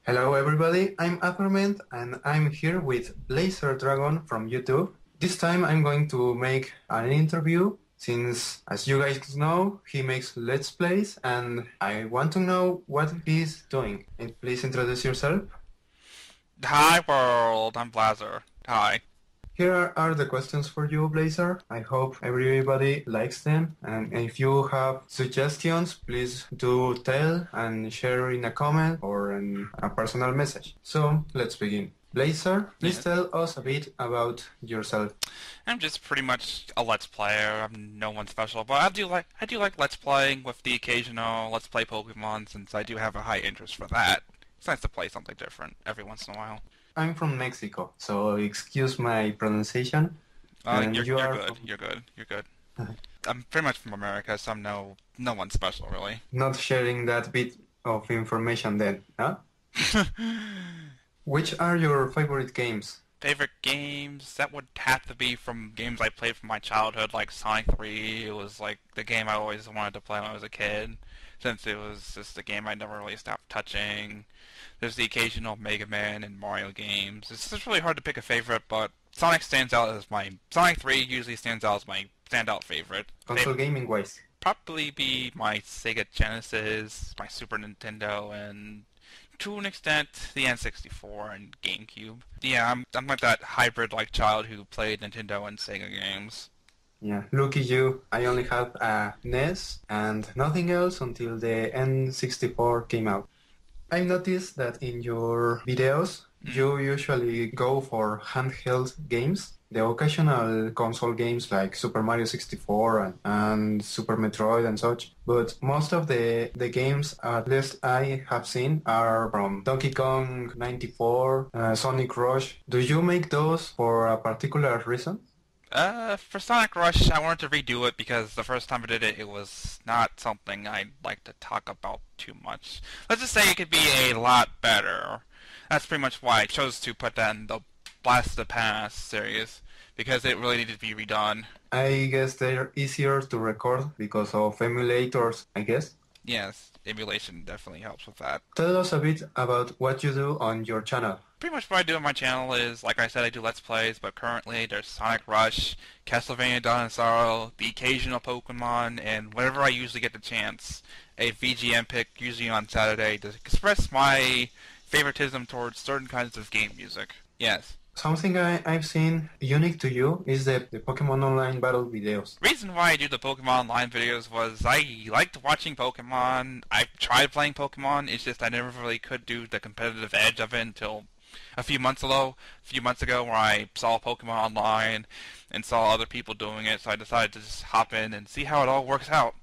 Hello everybody, I'm Athorment and I'm here with Blazzerdragon from YouTube. This time I'm going to make an interview since, as you guys know, he makes Let's Plays and I want to know what he's doing. And please introduce yourself. Hi world, I'm Blazer. Hi. Here are the questions for you, Blazer. I hope everybody likes them. And if you have suggestions, please do tell and share in a comment or in a personal message. So let's begin. Blazer, please Yes. tell us a bit about yourself. I'm just pretty much a Let's Player. I'm no one special, but I do like Let's Playing with the occasional Let's Play Pokemon since I do have a high interest for that. It's nice to play something different every once in a while. I'm from Mexico, so excuse my pronunciation. And You're you you're are good. You're good. You're good. I'm pretty much from America, so I'm no one special really. not sharing that bit of information then, huh? Which are your favorite games? Favorite games? That would have to be from games I played from my childhood, like Sonic 3. It was like the game I always wanted to play when I was a kid, since it was just a game I never really stopped touching. There's the occasional Mega Man and Mario games. It's just really hard to pick a favorite, but Sonic 3 usually stands out as my standout favorite. Console gaming wise. Probably be my Sega Genesis, my Super Nintendo, and to an extent the N64 and GameCube. Yeah, I'm like that hybrid like child who played Nintendo and Sega games. Yeah, lucky you. I only had a NES and nothing else until the N64 came out. I noticed that in your videos, you usually go for handheld games. The occasional console games like Super Mario 64 and Super Metroid and such. But most of the games, at least I have seen, are from Donkey Kong 94, Sonic Rush. Do you make those for a particular reason? For Sonic Rush, I wanted to redo it because the first time I did it, it was not something I'd like to talk about too much. Let's just say it could be a lot better. That's pretty much why I chose to put that in the Blast of the Past series, because it really needed to be redone. I guess they're easier to record because of emulators, I guess. Yes, emulation definitely helps with that. Tell us a bit about what you do on your channel. Pretty much what I do on my channel is, like I said, I do Let's Plays, but currently there's Sonic Rush, Castlevania Dawn of Sorrow, the occasional Pokemon, and whenever I usually get the chance, a VGM pick, usually on Saturday, to express my favoritism towards certain kinds of game music. Yes. Something I've seen unique to you is the Pokemon Online battle videos. Reason why I do the Pokemon Online videos was I liked watching Pokemon. I tried playing Pokemon, it's just I never really could do the competitive edge of it until a few months ago, where I saw Pokemon Online and saw other people doing it, so I decided to just hop in and see how it all works out.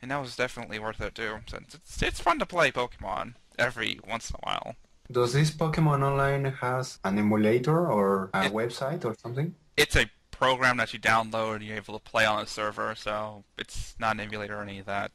And that was definitely worth it too, since it's fun to play Pokemon every once in a while. Does this Pokemon Online has an emulator or a It, website or something? it's a program that you download and you're able to play on a server, so it's not an emulator or any of that.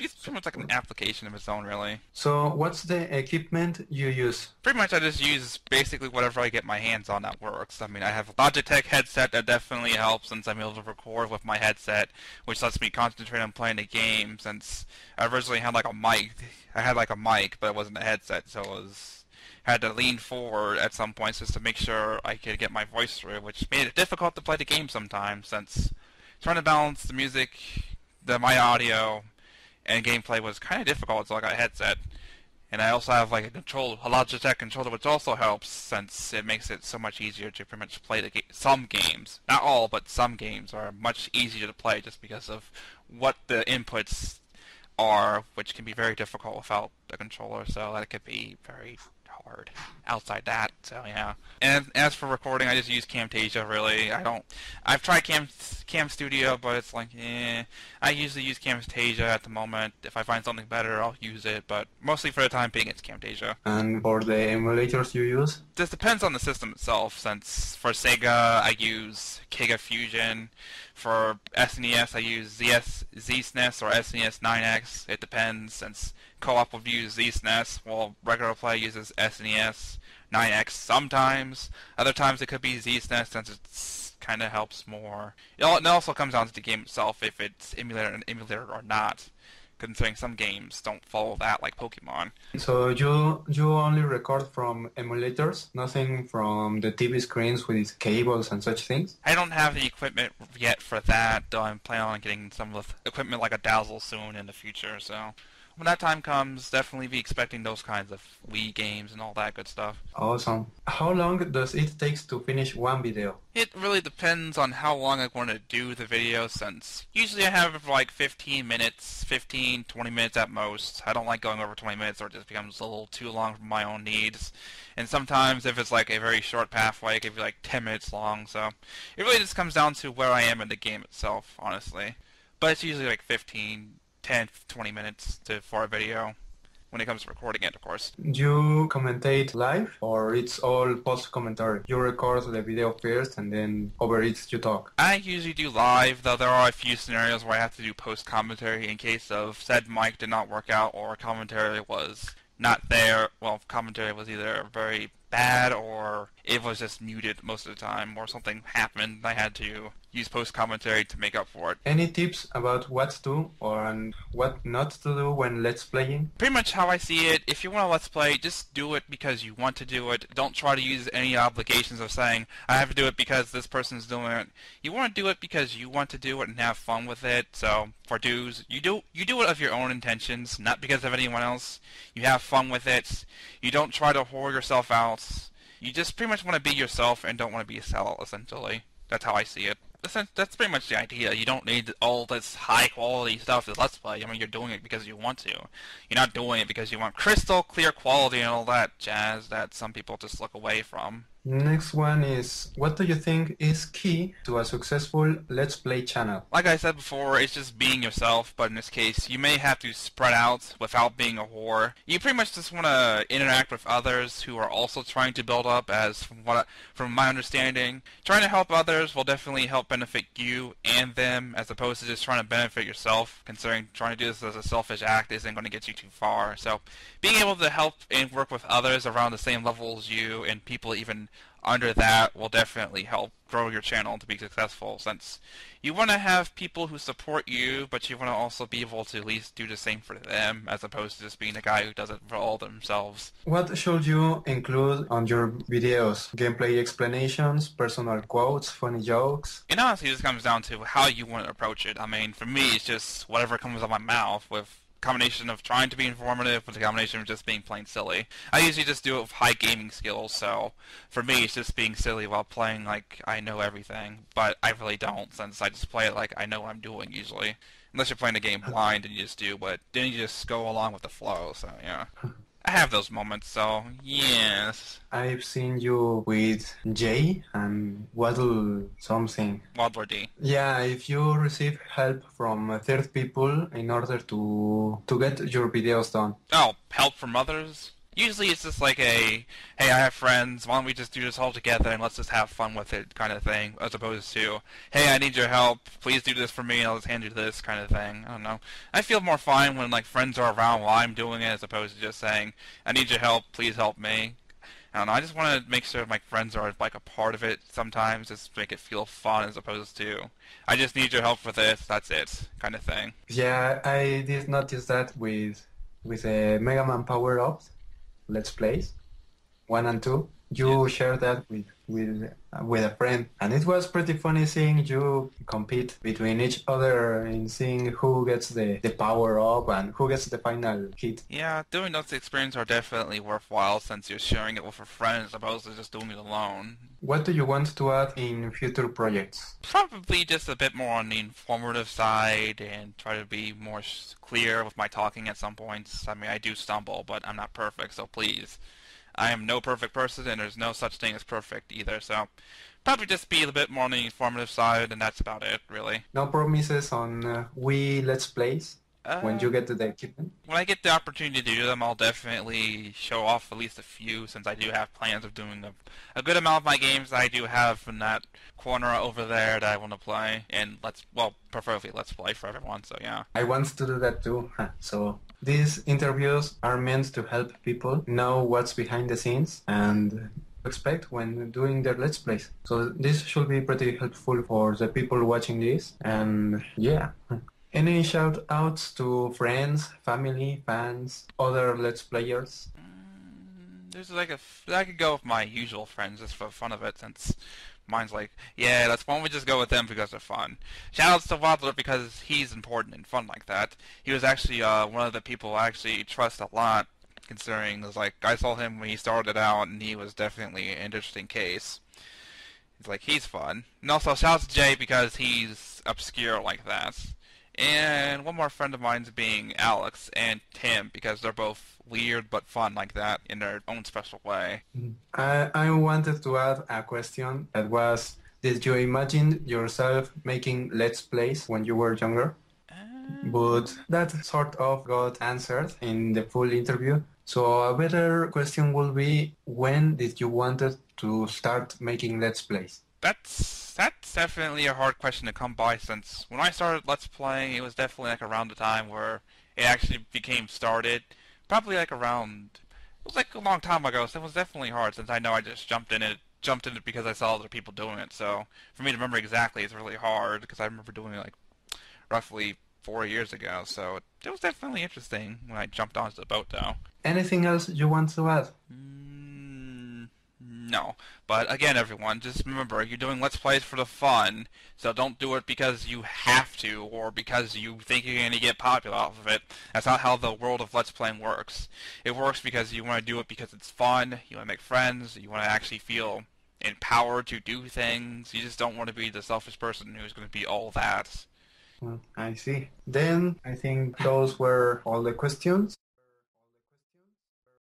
It's pretty much like an application of its own, really. So what's the equipment you use? Pretty much I just use basically whatever I get my hands on that works. I mean, I have a Logitech headset that definitely helps since I'm able to record with my headset, which lets me concentrate on playing the game since I originally had like a mic. I had like a mic, but it wasn't a headset, so it was had to lean forward at some points just to make sure I could get my voice through, which made it difficult to play the game sometimes since trying to balance the music, my audio, and gameplay was kind of difficult until I got a headset. And I also have like a Logitech controller, which also helps since it makes it so much easier to pretty much play some games. Not all, but some games are much easier to play just because of what the inputs are, which can be very difficult without the controller. So that could be very hard outside that. So yeah. And as for recording, I just use Camtasia. Really, I've tried Cam Studio, but it's like, I usually use Camtasia at the moment. If I find something better, I'll use it. But mostly for the time being, it's Camtasia. And for the emulators you use? This depends on the system itself. Since for Sega, I use Kiga Fusion. For SNES, I use ZSNES or SNES 9X. It depends, since co-op will use ZSNES, while regular play uses SNES 9X sometimes. Other times it could be ZSNES, since it kind of helps more. It also comes down to the game itself, if it's emulator or not. considering some games don't follow that, like Pokemon. So you only record from emulators, nothing from the TV screens with cables and such things? I don't have the equipment yet for that, though I'm planning on getting some of the equipment like a Dazzle soon in the future, so when that time comes, definitely be expecting those kinds of Wii games and all that good stuff. Awesome. How long does it take to finish one video? It really depends on how long I want to do the video, since usually I have like 15 minutes, 15, 20 minutes at most. I don't like going over 20 minutes or it just becomes a little too long for my own needs. And sometimes if it's like a very short pathway, it can be like 10 minutes long, so it really just comes down to where I am in the game itself, honestly. But it's usually like 15, 10, 20 minutes for a video, when it comes to recording it, of course. You commentate live or it's all post-commentary? You record the video first and then over it you talk? I usually do live, though there are a few scenarios where I have to do post-commentary in case of said mic did not work out or commentary was not there. Well, commentary was either very bad or it was just muted most of the time or something happened. I had to use post-commentary to make up for it. Any tips about what to do or what not to do when let's playing? Pretty much how I see it, if you want to let's play, just do it because you want to do it. Don't try to use any obligations of saying, I have to do it because this person's doing it. You want to do it because you want to do it and have fun with it. So, for dues, you do it of your own intentions, not because of anyone else. You have fun with it. You don't try to whore yourself out. You just pretty much want to be yourself and don't want to be a sellout, essentially. That's how I see it. That's pretty much the idea. You don't need all this high quality stuff to Let's Play. I mean, you're doing it because you want to. You're not doing it because you want crystal clear quality and all that jazz that some people just look away from. Next one is, what do you think is key to a successful Let's Play channel? Like I said before, it's just being yourself, but in this case, you may have to spread out without being a whore. You pretty much just want to interact with others who are also trying to build up, as from my understanding. Trying to help others will definitely help benefit you and them, as opposed to just trying to benefit yourself, considering trying to do this as a selfish act isn't going to get you too far. So, being able to help and work with others around the same level as you, and people even under that, will definitely help grow your channel to be successful, since you want to have people who support you, but you want to also be able to at least do the same for them, as opposed to just being a guy who does it for all themselves. What should you include on your videos? Gameplay explanations, personal quotes, funny jokes? It honestly just comes down to how you want to approach it. I mean, for me, it's just whatever comes out of my mouth, with combination of trying to be informative with a combination of just being plain silly. I usually just do it with high gaming skills, so for me it's just being silly while playing like I know everything, but I really don't, since I just play it like I know what I'm doing usually. Unless you're playing the game blind and you just do, but then you just go along with the flow, so yeah. I have those moments, so yes. I've seen you with Jay and Waddle something. Waddler D. Yeah, if you receive help from third people in order to get your videos done. Oh, help from others? Usually it's just like a, hey, I have friends, why don't we just do this all together and let's just have fun with it kind of thing, as opposed to, hey, I need your help, please do this for me and I'll just hand you this kind of thing. I don't know. I feel more fine when like friends are around while I'm doing it, as opposed to just saying, I need your help, please help me. I don't know, I just want to make sure my friends are like a part of it sometimes, just make it feel fun, as opposed to, I just need your help for this, that's it, kind of thing. Yeah, I did notice that with a Mega Man Power Up. Let's Plays 1 and 2. You shared that with a friend, and it was pretty funny seeing you compete between each other in seeing who gets the power up and who gets the final hit. Yeah, doing those experiences are definitely worthwhile, since you're sharing it with a friend as opposed to just doing it alone. What do you want to add in future projects? Probably just a bit more on the informative side and try to be more clear with my talking at some points. I mean, I do stumble, but I'm not perfect, so please. I am no perfect person, and there's no such thing as perfect either, so probably just be a bit more on the informative side, and that's about it, really. No promises on Wii Let's Plays when you get to the equipment? When I get the opportunity to do them, I'll definitely show off at least a few, since I do have plans of doing a good amount of my games that I do have in that corner over there that I want to play, and preferably Let's Play for everyone, so yeah. I want to do that too, so these interviews are meant to help people know what's behind the scenes and expect when doing their Let's Plays. So this should be pretty helpful for the people watching this, and yeah. Any shout outs to friends, family, fans, other Let's Players? There's like I could go with my usual friends just for the fun of it, since mine's like, yeah, why don't we just go with them because they're fun. Shoutouts to Waddler because he's important and fun like that. He was actually one of the people I actually trust a lot, considering it was like I saw him when he started out, and he was definitely an interesting case. It's like he's fun, and also shoutouts to Jay because he's obscure like that. And one more friend of mine's being Alex and Tim because they're both weird but fun like that in their own special way. I wanted to add a question that was, did you imagine yourself making Let's Plays when you were younger? But that sort of got answered in the full interview. So a better question will be, when did you wanted to start making Let's Plays? That's definitely a hard question to come by, since when I started Let's Playing, it was definitely like around the time where it actually became started. Probably like around, it was like a long time ago, so it was definitely hard, since I know I just jumped in it because I saw other people doing it. So for me to remember exactly, it's really hard because I remember doing it like roughly 4 years ago. So it was definitely interesting when I jumped onto the boat, though. Anything else you want to add? No. But again, everyone, just remember, you're doing Let's Plays for the fun, so don't do it because you have to or because you think you're going to get popular off of it. That's not how the world of Let's Playing works. It works because you want to do it because it's fun, you want to make friends, you want to actually feel empowered to do things. You just don't want to be the selfish person who's going to be all that. I see. Then I think those were all the questions.